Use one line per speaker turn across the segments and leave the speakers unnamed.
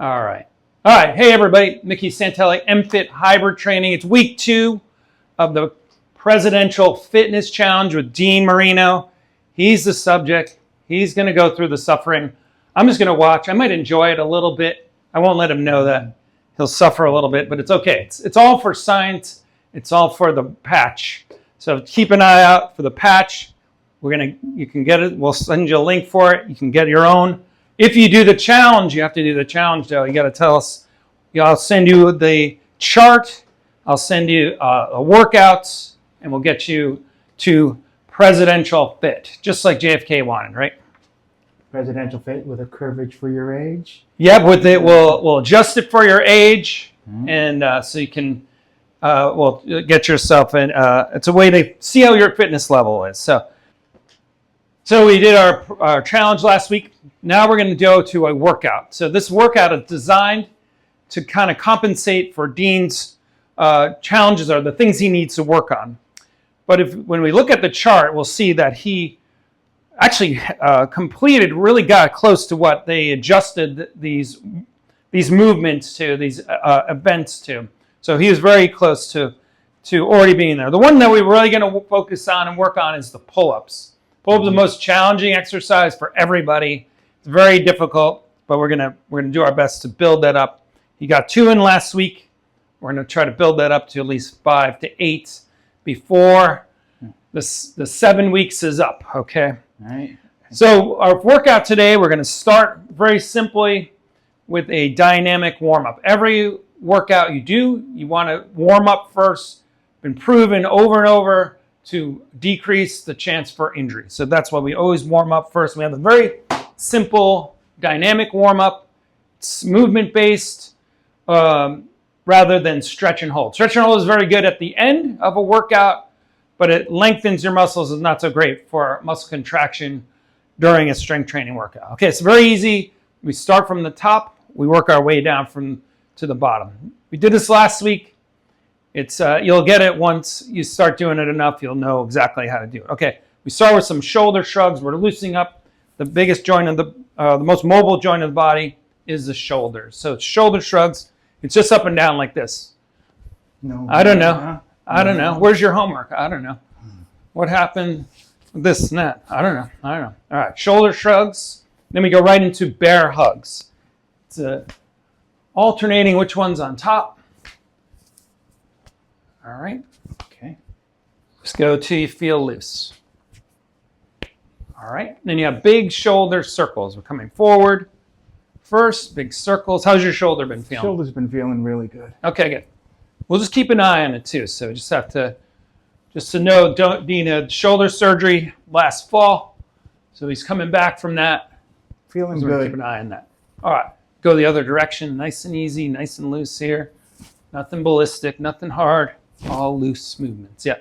All right. All right. Hey, everybody. Mickey Santelli, MFit Hybrid Training. It's week 2 of the Presidential Fitness Challenge with Dean Marino. He's the subject. He's going to go through the suffering. I'm just going to watch. I might enjoy it a little bit. I won't let him know that he'll suffer a little bit, but it's okay. It's all for science. It's all for the patch. So keep an eye out for the patch. You can get it. We'll send you a link for it. You can get your own. If you do the challenge, you have to do the challenge, though. You got to tell us. I'll send you the chart. I'll send you workouts, and we'll get you to presidential fit, just like JFK wanted, right?
Presidential fit with a curvage for your age.
Yep, with it, we'll adjust it for your age, and so you can get yourself in. It's a way to see how your fitness level is. So we did our challenge last week. Now we're going to go to a workout. So this workout is designed to kind of compensate for Dean's challenges, or the things he needs to work on. But when we look at the chart, we'll see that he actually completed, really got close to what they adjusted these movements to, these events to. So he was very close to already being there. The one that we're really going to focus on and work on is the pull-ups. Pull-ups are the most challenging exercise for everybody. It's very difficult, but we're gonna do our best to build that up. You got 2 in last week. We're gonna try to build that up to at least 5 to 8 before the 7 weeks is up. Okay.
All right.
So our workout today, we're gonna start very simply with a dynamic warm-up. Every workout you do, you want to warm up first. Been proven over and over to decrease the chance for injury. So that's why we always warm up first. We have a very simple dynamic warm-up. It's movement-based rather than stretch and hold. Stretch and hold is very good at the end of a workout, but it lengthens your muscles. Is not so great for muscle contraction during a strength training workout. Okay, it's very easy. We start from the top. We work our way down to the bottom. We did this last week. It's you'll get it once you start doing it enough. You'll know exactly how to do it. Okay, we start with some shoulder shrugs. We're loosening up the biggest joint of the most mobile joint of the body is the shoulders. So it's shoulder shrugs. It's just up and down like this.
No.
I don't know. I don't know. Where's your homework? I don't know. What happened with this and that? I don't know. All right, shoulder shrugs. Then we go right into bear hugs. It's alternating which one's on top. All right.
Okay.
Just go till you feel loose. All right. Then you have big shoulder circles. We're coming forward first, big circles. How's your shoulder been feeling?
Shoulder's been feeling really good.
Okay, good. We'll just keep an eye on it too. So we just have to, know, Dean had shoulder surgery last fall. So he's coming back from that.
Feeling
good. Keep an eye on that. All right. Go the other direction. Nice and easy, nice and loose here. Nothing ballistic, nothing hard. All loose movements. Yeah.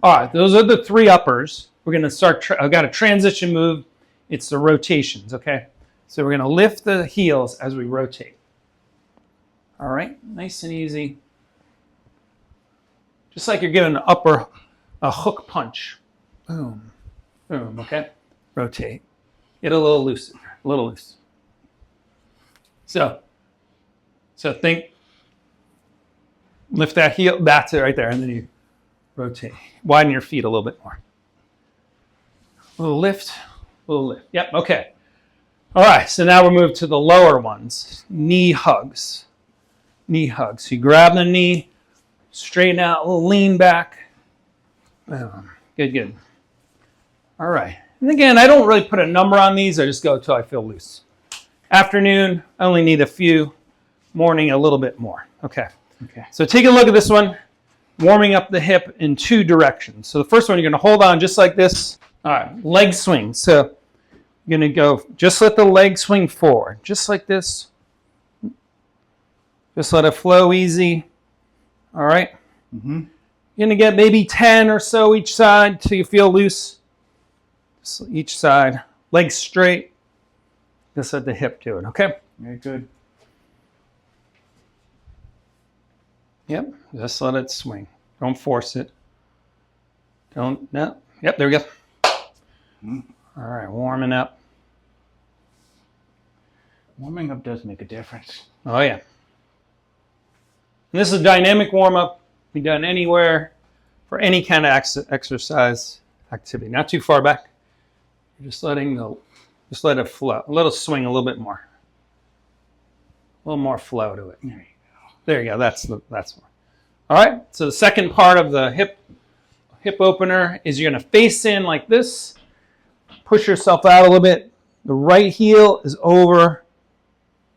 All right. Those are the 3 uppers. We're going to start. I've got a transition move. It's the rotations. Okay. So we're going to lift the heels as we rotate. All right. Nice and easy. Just like you're giving a hook punch. Boom. Boom. Okay. Rotate. Get a little loose. A little loose. So think. Lift that heel, that's it right there, and then you rotate. Widen your feet a little bit more. A little lift, a little lift. Yep, okay. All right, so now we'll move to the lower ones. Knee hugs. Knee hugs. So you grab the knee, straighten out, a little lean back. Good. All right. And again, I don't really put a number on these. I just go until I feel loose. Afternoon, I only need a few. Morning, a little bit more. Okay. So take a look at this one, warming up the hip in 2 directions. So the first one, you're going to hold on just like this. All right, leg swing. So you're going to go, just let the leg swing forward, just like this. Just let it flow easy. All right. You're going to get maybe 10 or so each side till you feel loose. Just each side, legs straight. Just let the hip do it, okay?
Very good.
Yep, just let it swing. Don't force it. No. Yep, there we go. All right, warming up.
Warming up does make a difference.
Oh, yeah. And this is a dynamic warm-up. Be done anywhere for any kind of exercise activity. Not too far back. You're just let it flow. Let it swing a little bit more. A little more flow to it.
There you go.
There you go. That's more. All right. So the second part of the hip opener is you're going to face in like this. Push yourself out a little bit. The right heel is over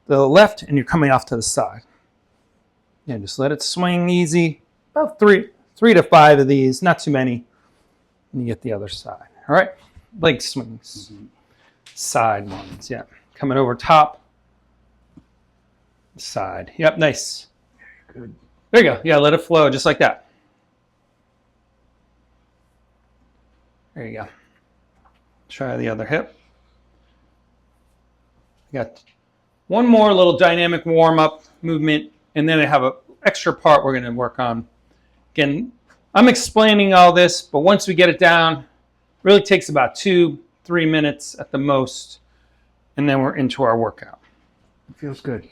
the left, and you're coming off to the side. Yeah, just let it swing easy. About three to five of these, not too many. And you get the other side. All right, leg swings, side ones. Yeah, coming over top, side. Yep, nice.
Very good.
There you go. Yeah, let it flow just like that. There you go. Try the other hip. Got one more little dynamic warm-up movement, and then I have an extra part we're going to work on. Again, I'm explaining all this, but once we get it down, it really takes about 2-3 minutes at the most, and then we're into our workout.
It feels good.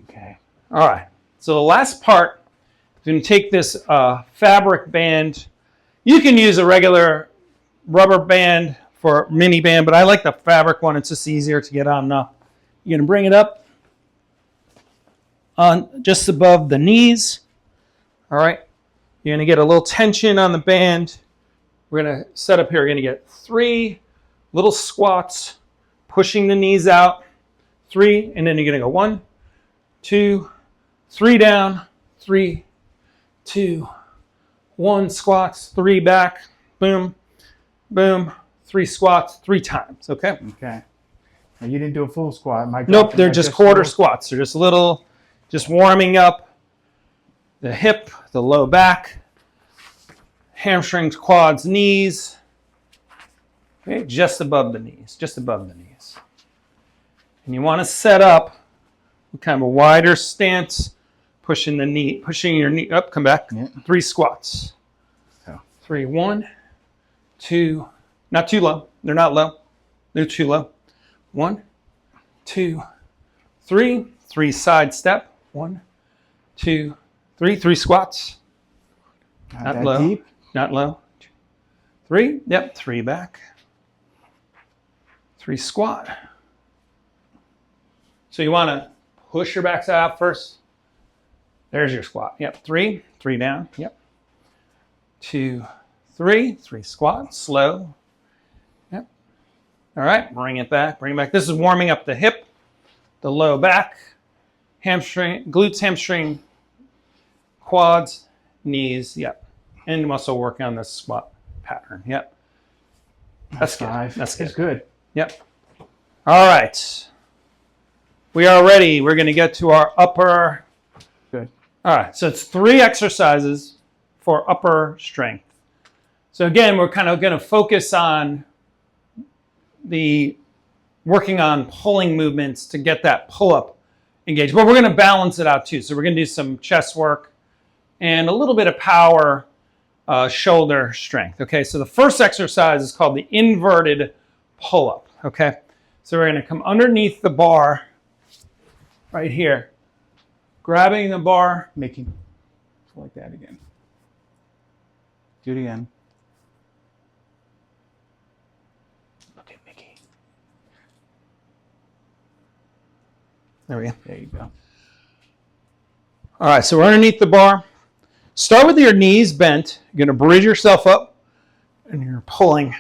Okay.
All right. So the last part, we're going to take this fabric band. You can use a regular rubber band for mini band, but I like the fabric one. It's just easier to get on. You're going to bring it up on just above the knees. All right. You're going to get a little tension on the band. We're going to set up here. You're going to get 3 little squats, pushing the knees out. 3, and then you're going to go 1, 2, 3 down, 3, 2, 1 squats, 3 back, boom, boom, 3 squats, 3 times. Okay.
Okay. Now you didn't do a full squat.
Nope, they're just quarter squats. They're just little, just warming up the hip, the low back, hamstrings, quads, knees. Okay, just above the knees, just above the knees. And you want to set up kind of a wider stance, pushing your knee up, come back.
Yeah.
3 squats.
So
3, 1, 2, not too low. They're not low. They're too low. 1, 2, 3. 3 side step. 1, 2, 3. 3 squats. Not low.
Deep.
Not low. 3. Yep. 3 back. 3 squat. So you want to push your backside out first. There's your squat. Yep. 3. 3 down. Yep. 2, 3. 3 squat. Slow. Yep. All right. Bring it back. Bring it back. This is warming up the hip, the low back, hamstring, glutes, hamstring, quads, knees. Yep. And I'm also working on this squat pattern. Yep. That's good.
5.
That's good.
It's good.
Yep. All right. We are ready. We're going to get to our upper.
Good.
All right. So it's 3 exercises for upper strength. So again, we're kind of going to focus on the working on pulling movements to get that pull-up engaged. But we're going to balance it out too. So we're going to do some chest work and a little bit of power shoulder strength. Okay. So the first exercise is called the inverted pull-up. Okay. So we're going to come underneath the bar right here, grabbing the bar,
Mickey. Like that again. Do it again. Look at Mickey.
there we go.
There you go.
All right, so we're underneath the bar. Start with your knees bent. You're going to bridge yourself up, and you're pulling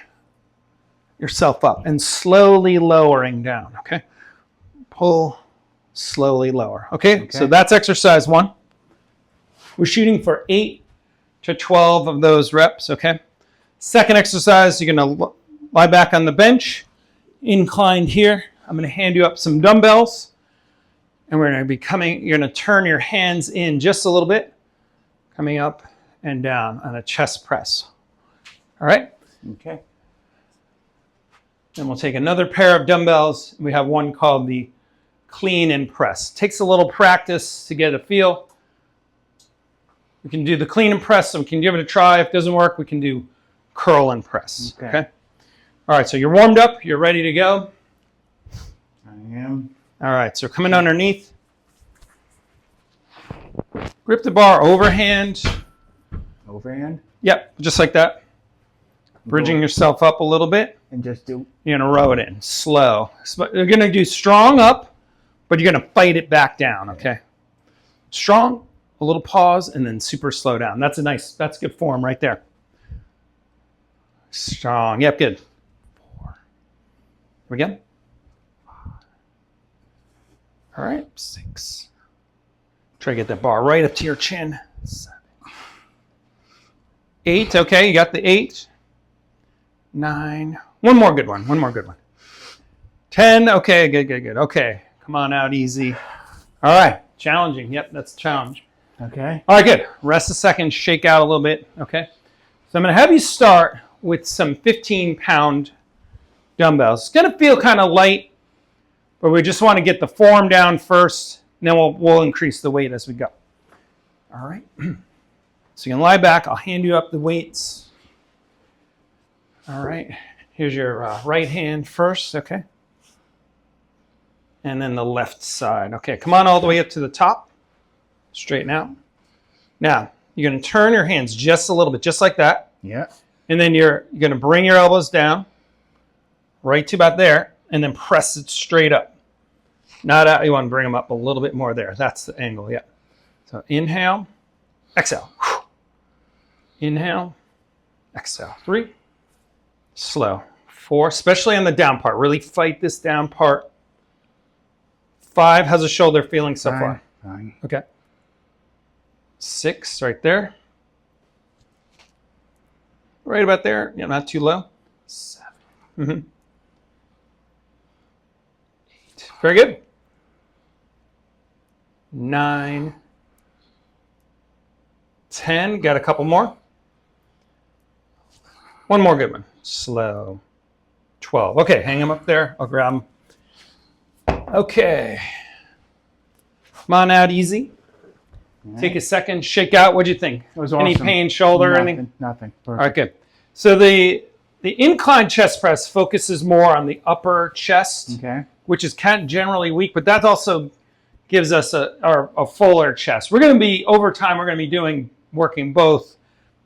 yourself up and slowly lowering down, okay? Pull, slowly lower, okay? So that's exercise 1. We're shooting for 8 to 12 of those reps, okay? Second exercise, you're going to lie back on the bench, inclined here. I'm going to hand you up some dumbbells. And we're going to you're going to turn your hands in just a little bit, coming up and down on a chest press. All right?
Okay.
Then we'll take another pair of dumbbells. We have one called the clean and press. Takes a little practice to get a feel. We can do the clean and press, so we can give it a try. If it doesn't work, we can do curl and press. Okay? All right, so you're warmed up. You're ready to go.
I am.
All right, so coming underneath. Grip the bar overhand.
Overhand.
Yep, just like that. Bridging yourself up a little bit.
And just do.
You're going to row it in slow. You're going to do strong up, but you're going to fight it back down, okay? Strong, a little pause, and then super slow down. That's good form right there. Strong. Yep, good. 4. Here we go. 5. All right, 6. Try to get that bar right up to your chin. 7. 8, okay, you got the 8. 9. One more good one. 10, okay, good. Okay, come on out easy. All right, challenging. Yep, that's a challenge.
Okay.
All right, good. Rest a second, shake out a little bit, okay? So I'm going to have you start with some 15-pound dumbbells. It's going to feel kind of light, but we just want to get the form down first, and then we'll increase the weight as we go. All right. So you can lie back. I'll hand you up the weights. All right. Here's your right hand first, okay? And then the left side. Okay, come on all the way up to the top. Straighten out. Now, you're going to turn your hands just a little bit, just like that.
Yeah.
And then you're going to bring your elbows down, right to about there, and then press it straight up. Not out. You want to bring them up a little bit more there. That's the angle, yeah. So inhale, exhale. Inhale, exhale. 3. Slow. 4, especially on the down part. Really fight this down part. 5, how's the shoulder feeling so far?
Fine.
Okay. 6, right there. Right about there. Yeah, not too low. 7. 8. Very good. 9. 10. Got a couple more. One more good one. Slow. 12. Okay, hang them up there. I'll grab them. Okay. Come on out easy.
Right.
Take a second, shake out. What'd you think?
It was
Any
awesome.
pain, shoulder,
Nothing,
anything?
Nothing. Perfect.
All right, good. So the incline chest press focuses more on the upper chest,
Okay.
which is kind of generally weak, but that also gives us a fuller chest. We're going to be, over time, we're going to be working both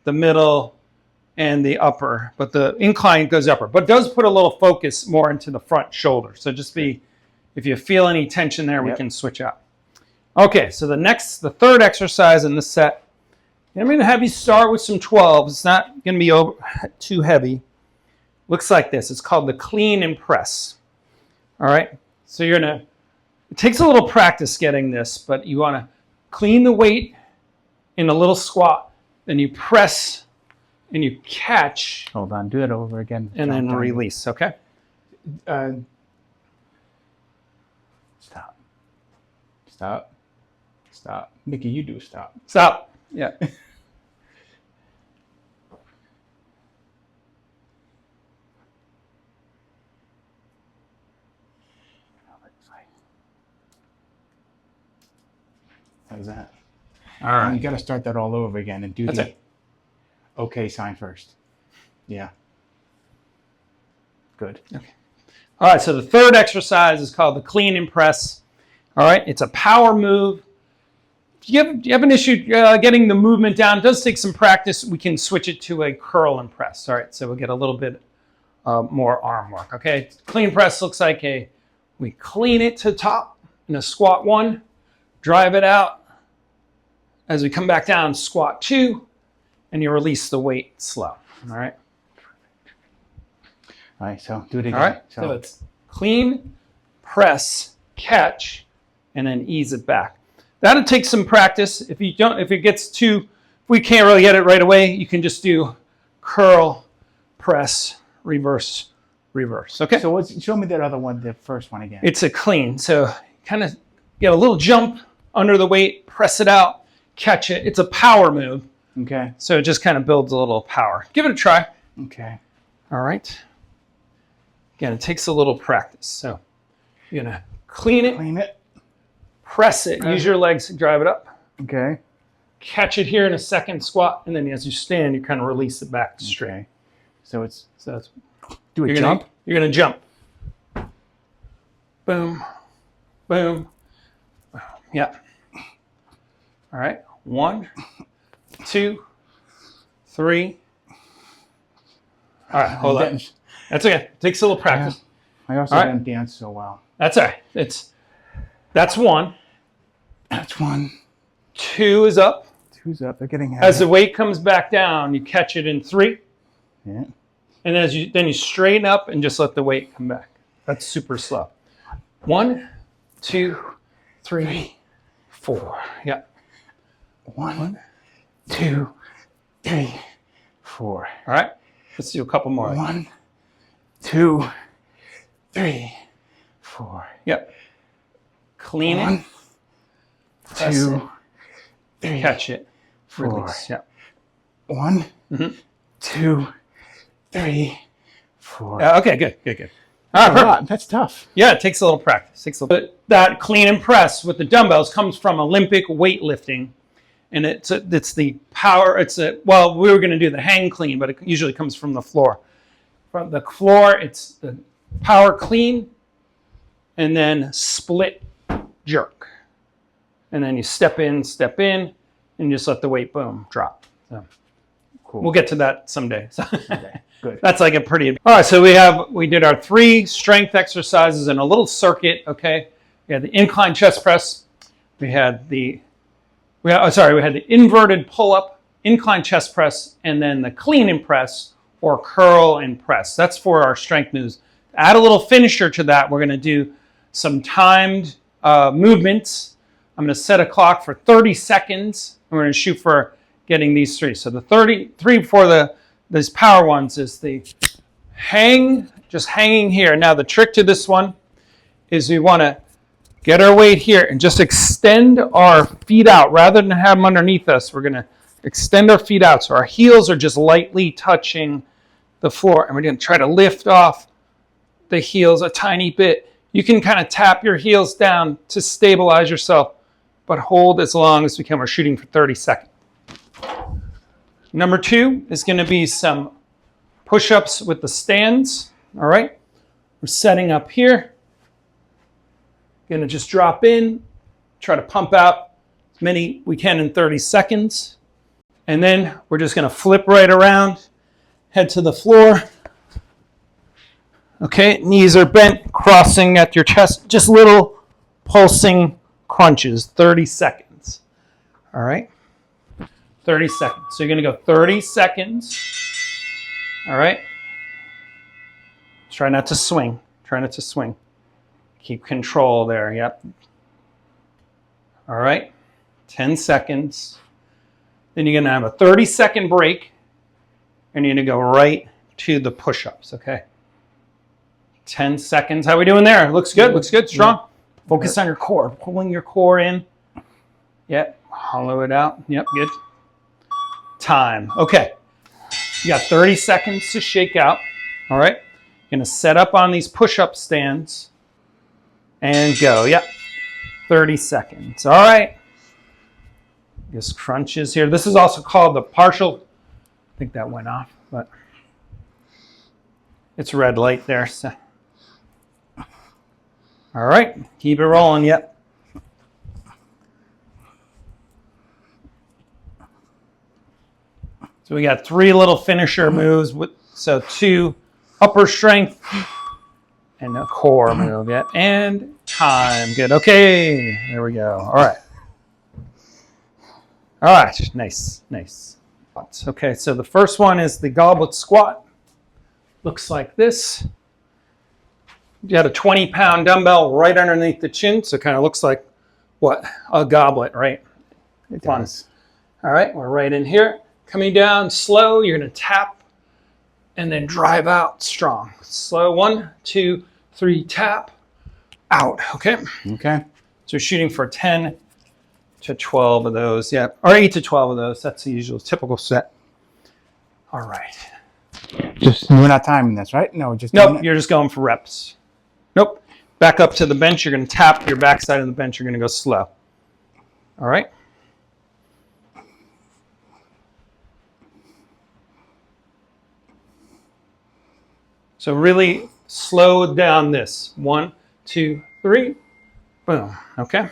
the middle and the upper, but the incline goes upper, but does put a little focus more into the front shoulder. So just if you feel any tension there, we can switch out. Okay, so the third exercise in this set, I'm going to have you start with some 12s. It's not going to be too heavy. Looks like this. It's called the clean and press. All right, so it takes a little practice getting this, but you want to clean the weight in a little squat, then you press and you catch.
Hold on. Do it over again.
And then release, okay?
Stop. Stop. Stop. Nikki, you do stop.
Stop. Yeah.
How's that?
All right.
You got to start that all over again and do
That's
the
it.
okay sign first. Yeah. Good.
Okay. All right, so the third exercise is called the clean and press. All right, it's a power move. If you have an issue getting the movement down, it does take some practice. We can switch it to a curl and press. All right, so we'll get a little bit more arm work. Okay, clean press looks like we clean it to the top in a squat 1, drive it out. As we come back down, squat 2, and you release the weight slow. All right.
All right, so do it again.
All right, so it's clean, press, catch, and then ease it back. That'll take some practice. If we can't really get it right away, you can just do curl, press, reverse, reverse. Okay.
So show me that other one, the first one again.
It's a clean. So kind of get a little jump under the weight, press it out, catch it. It's a power move.
Okay.
So it just kind of builds a little power. Give it a try.
Okay.
All right. Again, it takes a little practice. So you're going to clean it, press it, use your legs to drive it up.
Okay.
Catch it here in a second squat, and then as you stand, you kind of release it back straight.
Okay. So it's
You're going to jump. Boom. boom, boom. Yeah. All right. 1, 2, 3. All right, hold on. That's okay. Takes a little practice.
Yeah. I also didn't dance so well.
That's all right. That's 1.
That's 1.
2 is up.
2's up. They're getting heavy.
As the weight comes back down, you catch it in 3.
Yeah.
And then you straighten up and just let the weight come back. That's super slow. 1, 2, 3, 4. Yeah.
1, 2, 3, 4.
All right. Let's do a couple more.
1, 2, 3, 4.
Yep. Clean
1,
it.
2, 3.
Catch it.
4.
Release. Yep.
1, 2, 3, 4.
Okay. Good. All right.
That's tough.
Yeah, it takes a little practice. That clean and press with the dumbbells comes from Olympic weightlifting, and it's the power. Well, we were going to do the hang clean, but it usually comes from the floor. From the floor, it's the power clean, and then split jerk, and then you step in, and just let the weight boom drop. So
Cool.
we'll get to that someday. So.
Okay, good.
That's like a pretty. All right, so we did our 3 strength exercises in a little circuit. Okay, we had the incline chest press. We had the inverted pull up, incline chest press, and then the clean and press or curl and press. That's for our strength moves. To add a little finisher to that, we're going to do some timed movements. I'm going to set a clock for 30 seconds. And we're going to shoot for getting these 3. So the 33 for these power ones is the hang, just hanging here. Now the trick to this one is we want to get our weight here and just extend our feet out. Rather than have them underneath us, we're going to extend our feet out so our heels are just lightly touching the floor. And we're going to try to lift off the heels a tiny bit. You can kind of tap your heels down to stabilize yourself, but hold as long as we can. We're shooting for 30 seconds. Number 2 is going to be some push-ups with the stands. All right. We're setting up here. Going to just drop in, try to pump out as many we can in 30 seconds. And then we're just going to flip right around, head to the floor. Okay, knees are bent, crossing at your chest. Just little pulsing crunches, 30 seconds. All right. 30 seconds. So you're going to go 30 seconds. All right. Try not to swing. Keep control there. Yep. All right. 10 seconds. Then you're going to have a 30-second break. And you're going to go right to the push-ups. Okay. 10 seconds. How are we doing there? Looks good. Strong. Yep. Focus on your core. Pulling your core in. Yep. Hollow it out. Yep. Good. Time. Okay. You got 30 seconds to shake out. All right. You're going to set up on these push-up stands and go. Yep. 30 seconds. All right. Just crunches here. This is also called the partial. I think that went off, but it's red light there. So. All right. Keep it rolling. Yep. So we got 3 little finisher moves. So 2 upper strength and a core move. Yeah. And time. Good. Okay. There we go. All right. All right. Nice. Okay. So the first one is the goblet squat. Looks like this. You had a 20-pound dumbbell right underneath the chin. So it kind of looks like what? A goblet, right?
It does.
All right. We're right in here. Coming down slow, you're going to tap and then drive out strong. Slow, 1, 2, 3, tap, out. Okay?
Okay.
So you're shooting for 10 to 12 of those. Yeah, or 8 to 12 of those. That's the usual typical set. All right.
We're not timing this, right? No, just
Nope, you're just going for reps. Nope. Back up to the bench. You're going to tap your backside of the bench. You're going to go slow. All right? So really slow down this. 1, 2, 3. Boom. Okay.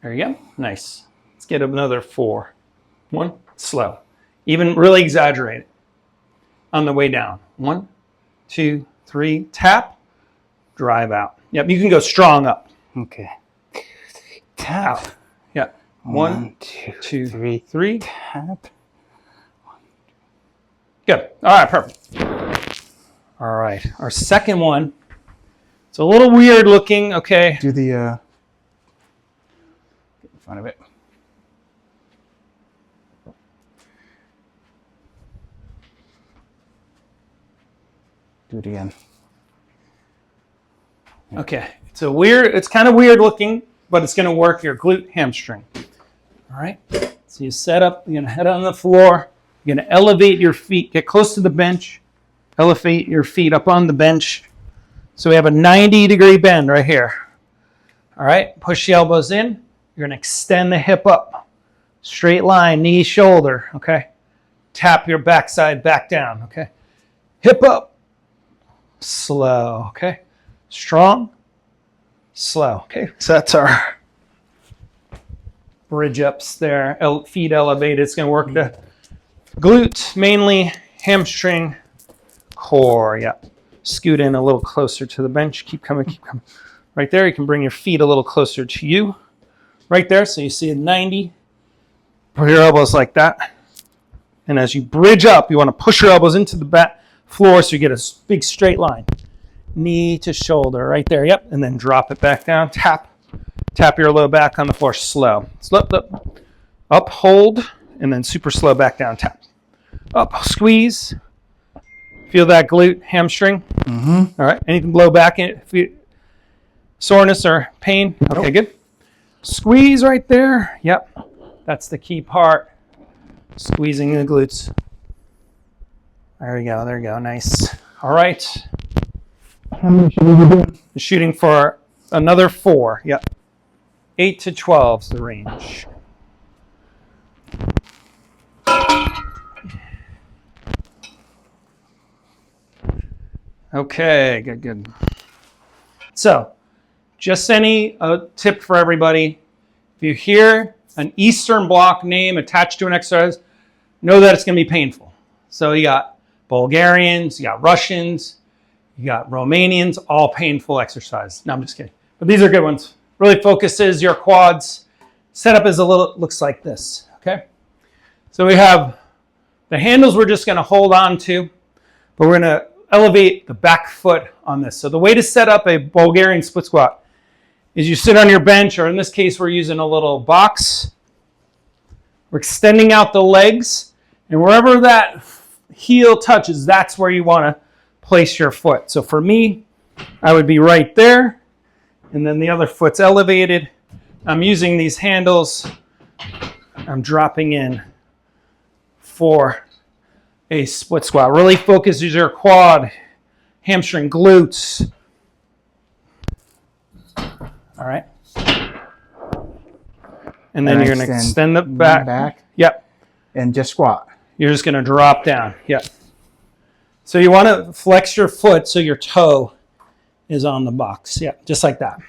There you go. Nice. Let's get another 4. 1, slow. Even really exaggerate it on the way down. 1, 2, 3, tap, drive out. Yep, you can go strong up.
Okay. Tap.
Out. Yep. 1, 2, 3.
Tap.
Good. All right, perfect. All right, our second one. It's a little weird looking. Okay.
Do the get in front of it. Do it again.
Okay. It's kind of weird looking, but it's going to work your glute hamstring. All right. So you set up, you're going to head on the floor. You're going to elevate your feet, get close to the bench, elevate your feet up on the bench. So we have a 90-degree bend right here. All right. Push the elbows in. You're going to extend the hip up. Straight line, knee, shoulder. Okay. Tap your backside back down. Okay. Hip up. Slow. Okay. Strong. Slow. Okay. So that's our bridge ups there. Feet elevated. It's going to work the glute, mainly hamstring, core. Yep. Scoot in a little closer to the bench. Keep coming, keep coming. Right there, you can bring your feet a little closer to you. Right there, so you see a 90. Put your elbows like that. And as you bridge up, you want to push your elbows into the back floor so you get a big straight line. Knee to shoulder, right there, yep. And then drop it back down. Tap your low back on the floor, slow. Up, hold, and then super slow back down, tap. Up, squeeze. Feel that glute, hamstring? Mm-hmm. All right, anything low back, soreness or pain? Okay, nope. Good. Squeeze right there, yep. That's the key part, squeezing the glutes. There you go, nice. All right.
How many should we be doing?
Shooting for another 4, yep. 8 to 12 is the range. Okay, good. So, just any tip for everybody. If you hear an Eastern Bloc name attached to an exercise, know that it's going to be painful. So you got Bulgarians, you got Russians, you got Romanians, all painful exercises. No, I'm just kidding. But these are good ones. Really focuses your quads. Setup is looks like this, okay? So we have the handles we're just going to hold on to, but we're going to elevate the back foot on this. So the way to set up a Bulgarian split squat is you sit on your bench, or in this case, we're using a little box. We're extending out the legs, and wherever that heel touches, that's where you want to place your foot. So for me, I would be right there, and then the other foot's elevated. I'm using these handles. I'm dropping in for a split squat. Really focuses your quad, hamstring, glutes. All right. And then you're going to extend the back. Yep.
And just squat.
You're just going to drop down. Yep. So you want to flex your foot so your toe is on the box. Yep. Just like that.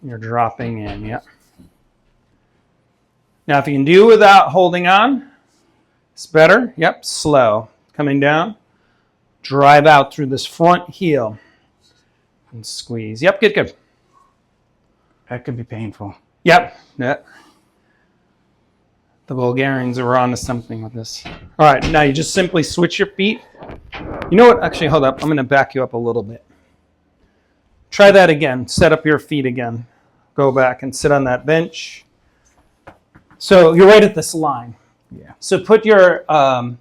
You're dropping in. Yep. Now, if you can do it without holding on, it's better. Yep. Slow. Coming down. Drive out through this front heel. And squeeze. Yep. Good.
That could be painful.
Yep. The Bulgarians are on to something with this. All right. Now you just simply switch your feet. You know what? Actually, hold up. I'm going to back you up a little bit. Try that again. Set up your feet again. Go back and sit on that bench. So you're right at this line.
Yeah.
So put your, kind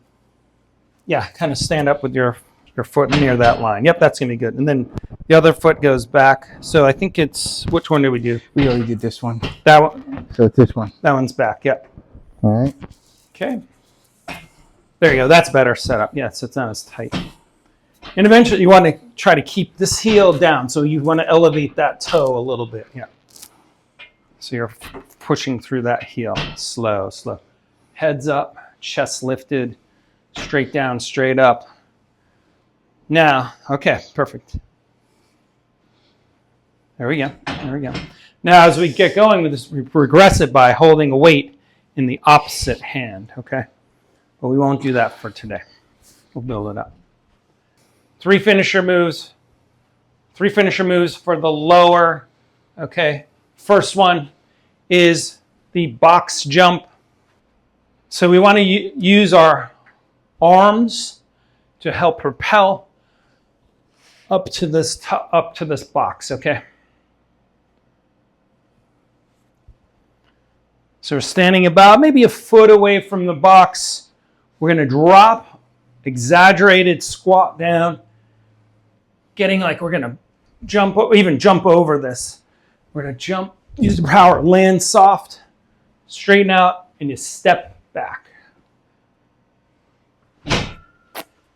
of stand up with your foot near that line. Yep, that's going to be good. And then the other foot goes back. So I think it's, which one did we do?
We already did this one.
That one?
So it's this one.
That one's back, yep.
All right.
Okay. There you go. That's better set up. Yeah, so it's not as tight. And eventually you want to try to keep this heel down. So you want to elevate that toe a little bit. Yeah. So you're pushing through that heel. Slow. Heads up, chest lifted, straight down, straight up. Now, okay, perfect. There we go. There we go. Now, as we get going with this, we progress it by holding a weight in the opposite hand, okay? But we won't do that for today. We'll build it up. 3 finisher moves. 3 finisher moves for the lower, okay? First one is the box jump. So we want to use our arms to help propel up to this box, okay? So we're standing about maybe a foot away from the box. We're going to drop, exaggerated squat down, getting like we're going to jump over this. We're going to jump, use the power, land soft, straighten out, and you step back.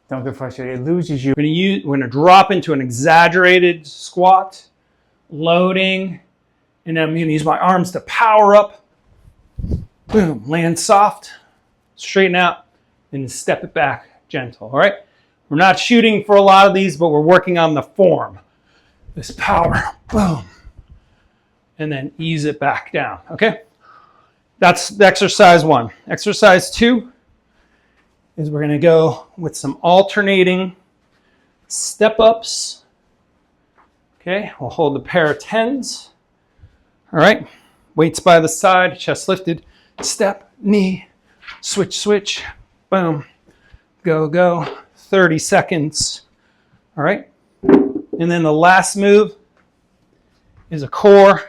Don't get frustrated. It loses you.
We're going to drop into an exaggerated squat, loading, and then I'm going to use my arms to power up. Boom, land soft, straighten out, and step it back gentle, all right? We're not shooting for a lot of these, but we're working on the form. This power, boom, and then ease it back down, okay? That's exercise 1. Exercise 2 is we're gonna go with some alternating step-ups, okay? We'll hold a pair of 10s, all right? Weights by the side, chest lifted, step, knee, switch, switch, boom, go, go, 30 seconds, all right? And then the last move is a core.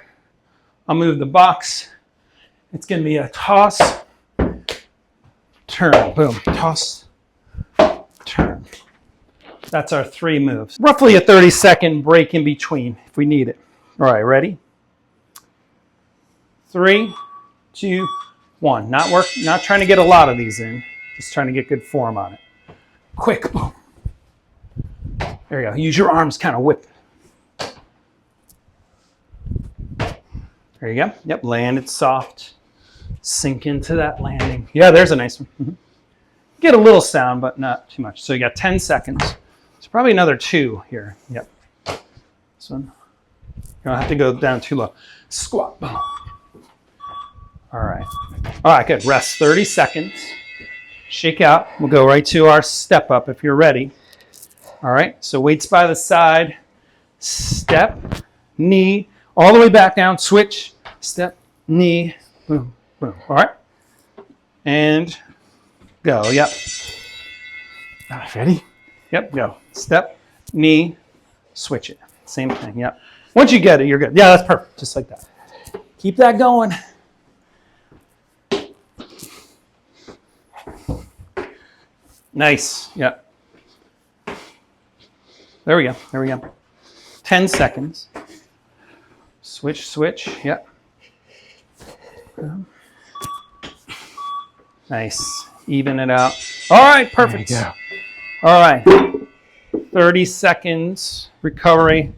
I'll move the box. It's gonna be a toss, turn, boom, toss, turn. That's our 3 moves. Roughly a 30-second break in between if we need it. All right, ready? 3, 2, 1. Not trying to get a lot of these in, just trying to get good form on it. Quick, boom. There you go. Use your arms, kind of whip. There you go. Yep, land it soft. Sink into that landing. Yeah, there's a nice one. Mm-hmm. Get a little sound, but not too much. So you got 10 seconds. It's probably another 2 here. Yep. This one. You don't have to go down too low. Squat, boom. All right. All right, good. Rest 30 seconds. Shake out. We'll go right to our step up if you're ready. All right. So weights by the side. Step, knee, all the way back down. Switch, step, knee, boom, boom. All right. And go. Yep.
All right, ready?
Yep, go. Step, knee, switch it. Same thing. Yep. Once you get it, you're good. Yeah, that's perfect. Just like that. Keep that going. Nice. Yeah. There we go. There we go. 10 seconds. Switch, switch. Yep. Nice. Even it out. All right. Perfect.
There you go.
All right. 30 seconds. Recovery.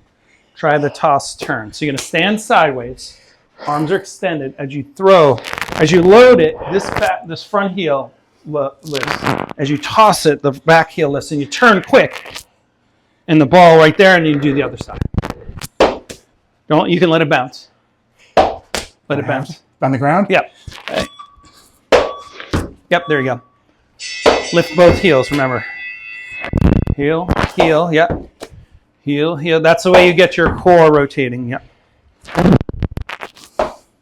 Try the toss turn. So you're going to stand sideways. Arms are extended. As you load it, this front heel lifts. As you toss it, the back heel lifts, and you turn quick, and the ball right there, and you do the other side. You can let it bounce. Let it bounce.
On the ground?
Yep. Okay. Yep, there you go. Lift both heels, remember. Heel, heel, yep. Heel, heel. That's the way you get your core rotating, yep.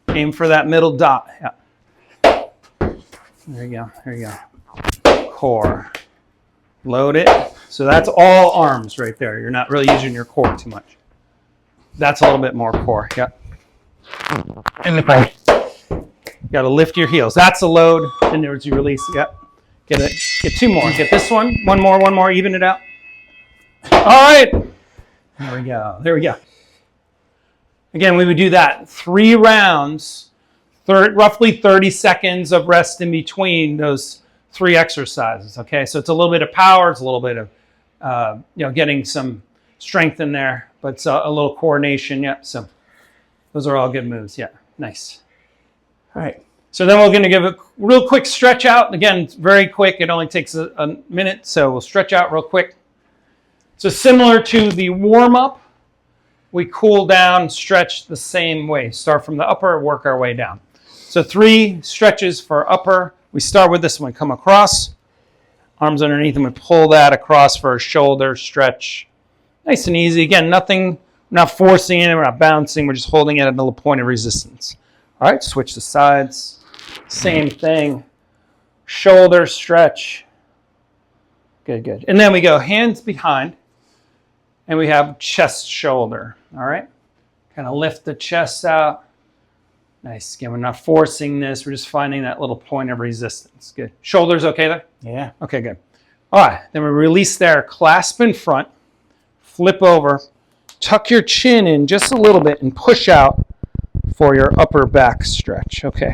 Aim for that middle dot, yep. There you go, there you go. Core. Load it. So that's all arms right there. You're not really using your core too much. That's a little bit more core, yep.
And if I...
You got to lift your heels. That's a load. And there's your release. Yep. Get it. Get 2 more. Get this one. One more. Even it out. All right. There we go. There we go. Again, we would do that 3 rounds, roughly 30 seconds of rest in between those 3 exercises. Okay, so it's a little bit of power. It's a little bit of getting some strength in there, but it's a little coordination. Yep. So those are all good moves. Yeah. Nice.
All right.
So then we're going to give a real quick stretch out. Again, it's very quick. It only takes a minute, so we'll stretch out real quick. So similar to the warm-up, we cool down, stretch the same way. Start from the upper, work our way down. So 3 stretches for upper. We start with this one, come across, arms underneath, and we pull that across for a shoulder stretch. Nice and easy. Again, nothing, we're not forcing it, we're not bouncing, we're just holding it at a little point of resistance. All right, switch the sides. Same thing. Shoulder stretch. Good, good. And then we go hands behind, and we have chest shoulder. All right, kind of lift the chest out. Nice. Again, we're not forcing this, we're just finding that little point of resistance. Good. Shoulders okay there?
Yeah.
Okay, good. All right, then we release there, clasp in front, flip over, tuck your chin in just a little bit and push out for your upper back stretch. Okay.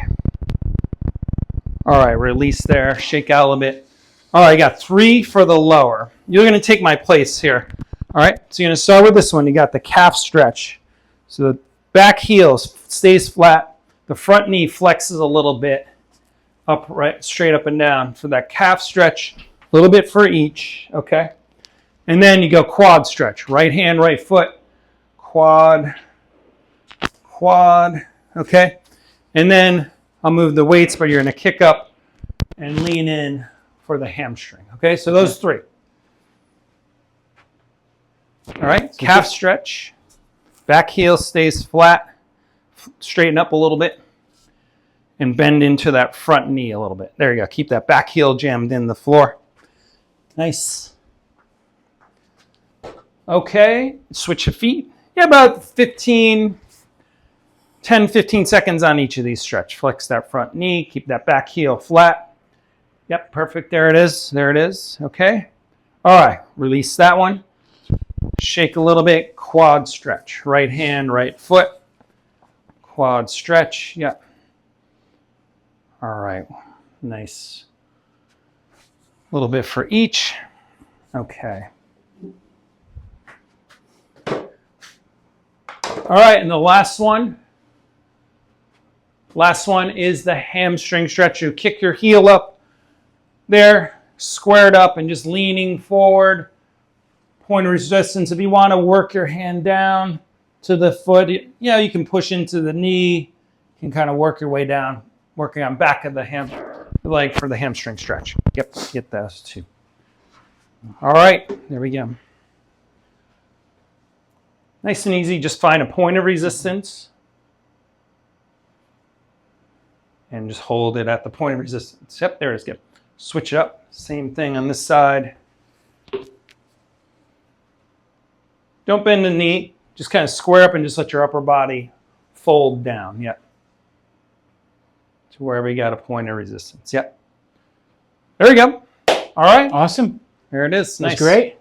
All right, release there, shake out a little bit. All right, you got 3 for the lower. You're going to take my place here. All right, so you're going to start with this one. You got the calf stretch. So the back heel stays flat. The front knee flexes a little bit up, right, straight up and down for that calf stretch. A little bit for each, okay? And then you go quad stretch. Right hand, right foot, quad, quad, okay? And then I'll move the weights, but you're going to kick up and lean in for the hamstring, okay? So those 3. All right, calf stretch. Back heel stays flat. Straighten up a little bit. And bend into that front knee a little bit. There you go. Keep that back heel jammed in the floor. Nice. Okay, switch your feet. Yeah, about 10, 15 seconds on each of these stretch. Flex that front knee. Keep that back heel flat. Yep, perfect. There it is. There it is. Okay. All right, release that one. Shake a little bit. Quad stretch. Right hand, right foot. Quad stretch. Yep. All right, nice. A little bit for each. Okay. All right, and the last one. Last one is the hamstring stretch. You kick your heel up there, squared up and just leaning forward. Point of resistance. If you want to work your hand down to the foot, you can push into the knee. You can kind of work your way down. Working on back of the leg for the hamstring stretch. Yep, get those 2. All right, there we go. Nice and easy, just find a point of resistance and just hold it at the point of resistance. Yep, there it is, good. Switch it up, same thing on this side. Don't bend the knee, just kind of square up and just let your upper body fold down, yep. To wherever you got a point of resistance. Yep. There we go. All right.
Awesome.
There it is. Nice.
That's great.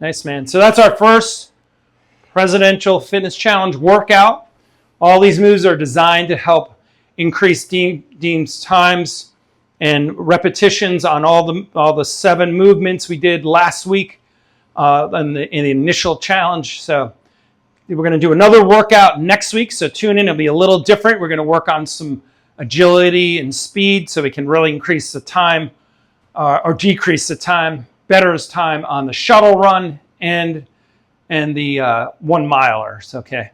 Nice, man. So that's our first Presidential Fitness Challenge workout. All these moves are designed to help increase Dean's times and repetitions on all the 7 movements we did last week in the initial challenge. So we're going to do another workout next week. So tune in. It'll be a little different. We're going to work on some agility and speed so we can really increase the time or decrease the time, better time on the shuttle run and the 1 milers, okay?